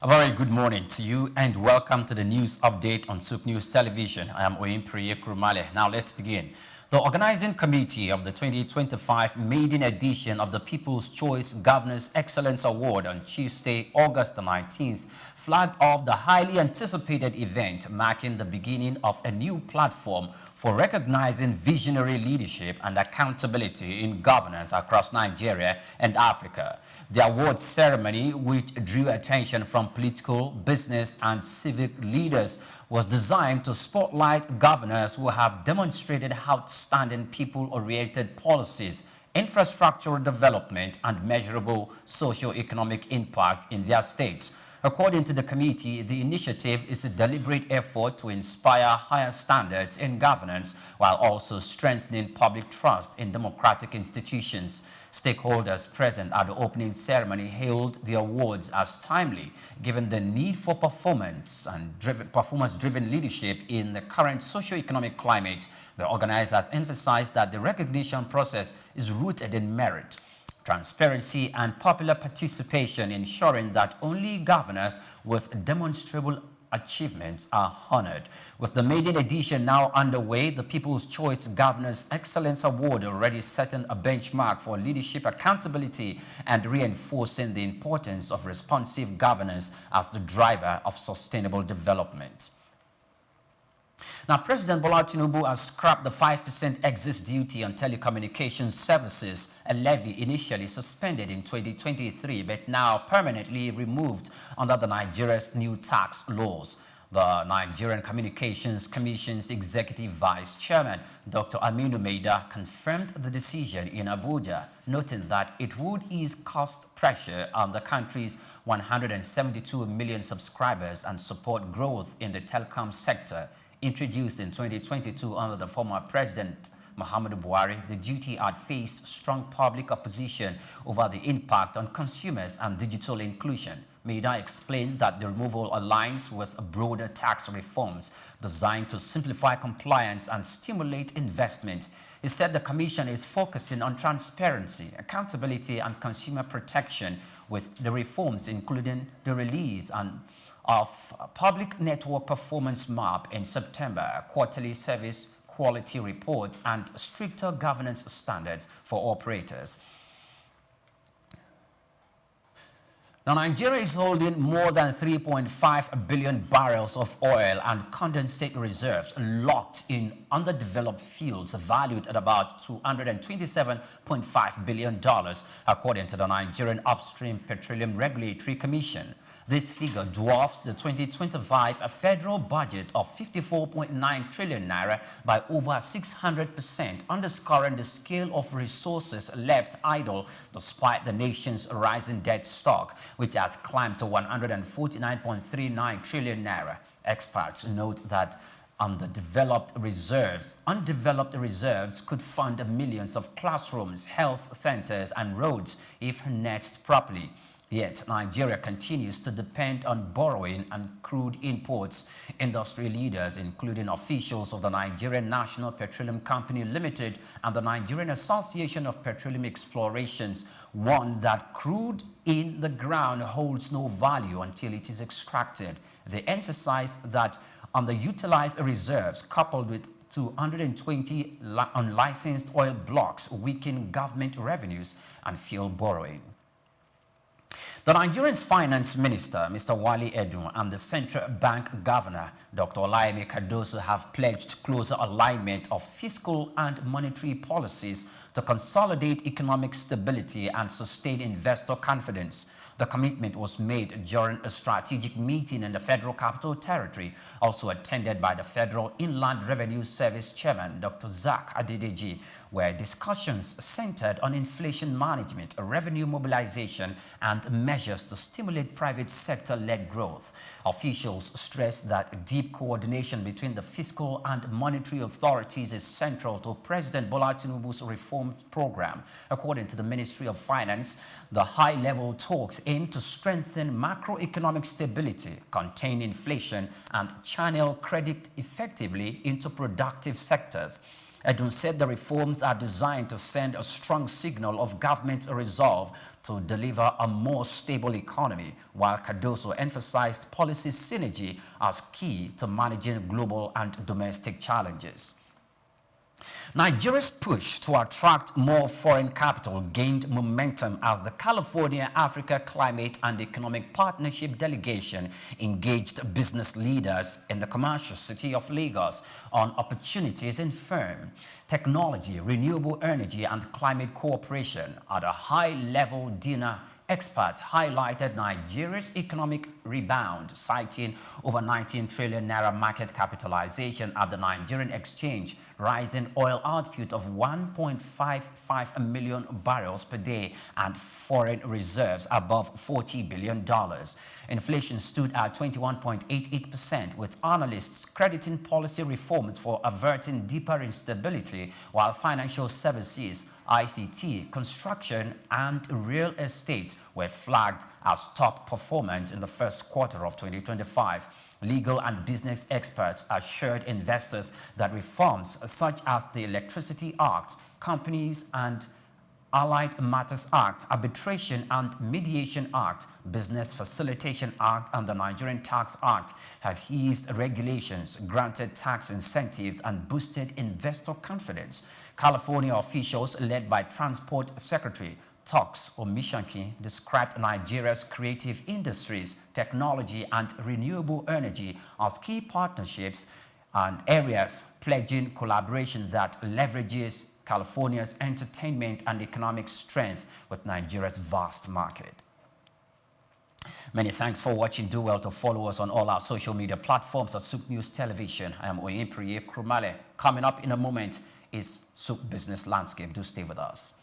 A very good morning to you and welcome to the news update on Souqnews Television. I am Oyin Priye Kurumale. Now let's begin. The organizing committee of the 2025 maiden edition of the People's Choice Governors Excellence Award on Tuesday, August the 19th, flagged off the highly anticipated event marking the beginning of a new platform for recognizing visionary leadership and accountability in governance across Nigeria and Africa. The awards ceremony, which drew attention from political, business, and civic leaders, was designed to spotlight governors who have demonstrated outstanding people-oriented policies, infrastructural development, and measurable socio-economic impact in their states. According to the committee, the initiative is a deliberate effort to inspire higher standards in governance while also strengthening public trust in democratic institutions. Stakeholders present at the opening ceremony hailed the awards as timely, given the need for performance-driven leadership in the current socio-economic climate. The organizers emphasized that the recognition process is rooted in merit, transparency, and popular participation, ensuring that only governors with demonstrable achievements are honored. With the maiden edition now underway, the People's Choice Governors Excellence Award already setting a benchmark for leadership accountability and reinforcing the importance of responsive governance as the driver of sustainable development. Now, President Bola Tinubu has scrapped the 5% excess duty on telecommunications services, a levy initially suspended in 2023 but now permanently removed under the Nigeria's new tax laws. The Nigerian Communications Commission's Executive Vice Chairman, Dr. Aminu Maida, confirmed the decision in Abuja, noting that it would ease cost pressure on the country's 172 million subscribers and support growth in the telecom sector. Introduced in 2022 under the former President Muhammadu Buhari, the duty had faced strong public opposition over the impact on consumers and digital inclusion. Maida explained that the removal aligns with broader tax reforms designed to simplify compliance and stimulate investment. He said the Commission is focusing on transparency, accountability, and consumer protection, with the reforms including the release of Public Network Performance Map in September, quarterly service quality reports, and stricter governance standards for operators. Now, Nigeria is holding more than 3.5 billion barrels of oil and condensate reserves locked in underdeveloped fields valued at about $227.5 billion, according to the Nigerian Upstream Petroleum Regulatory Commission. This figure dwarfs the 2025 federal budget of 54.9 trillion naira by over 600%, underscoring the scale of resources left idle despite the nation's rising debt stock, which has climbed to 149.39 trillion naira. Experts note that undeveloped reserves could fund millions of classrooms, health centers, and roads if harnessed properly. Yet, Nigeria continues to depend on borrowing and crude imports. Industry leaders, including officials of the Nigerian National Petroleum Company Limited and the Nigerian Association of Petroleum Explorations, warn that crude in the ground holds no value until it is extracted. They emphasized that underutilized reserves coupled with 220 unlicensed oil blocks weaken government revenues and fuel borrowing. The Nigerian's Finance Minister, Mr. Wale Edun, and the Central Bank Governor, Dr. Olayemi Cardoso, have pledged closer alignment of fiscal and monetary policies to consolidate economic stability and sustain investor confidence. The commitment was made during a strategic meeting in the Federal Capital Territory, also attended by the Federal Inland Revenue Service Chairman, Dr. Zak Adedeji, where discussions centered on inflation management, revenue mobilization, and measures to stimulate private sector-led growth. Officials stressed that deep coordination between the fiscal and monetary authorities is central to President Bola Tinubu's reform program. According to the Ministry of Finance, the high-level talks aim to strengthen macroeconomic stability, contain inflation, and channel credit effectively into productive sectors. Edun said the reforms are designed to send a strong signal of government resolve to deliver a more stable economy, while Cardoso emphasized policy synergy as key to managing global and domestic challenges. Nigeria's push to attract more foreign capital gained momentum as the California-Africa Climate and Economic Partnership Delegation engaged business leaders in the commercial city of Lagos on opportunities in firm, technology, renewable energy, and climate cooperation at a high-level dinner. Experts highlighted Nigeria's economic rebound, citing over 19 trillion naira market capitalization at the Nigerian exchange, rising oil output of 1.55 million barrels per day, and foreign reserves above $40 billion. Inflation stood at 21.88%, with analysts crediting policy reforms for averting deeper instability, while financial services, ICT, construction, and real estate were flagged as top performers in the first quarter of 2025. Legal and business experts assured investors that reforms such as the Electricity Act, Companies and Allied Matters Act, Arbitration and Mediation Act, Business Facilitation Act, and the Nigerian Tax Act have eased regulations, granted tax incentives, and boosted investor confidence. California officials, led by Transport Secretary Toks Omishanki, described Nigeria's creative industries, technology, and renewable energy as key partnerships and areas, pledging collaboration that leverages California's entertainment and economic strength with Nigeria's vast market. Many thanks for watching. Do well to follow us on all our social media platforms at Souqnews Television. I am Oyepriye Krumale. Coming up in a moment is Souq Business Landscape. Do stay with us.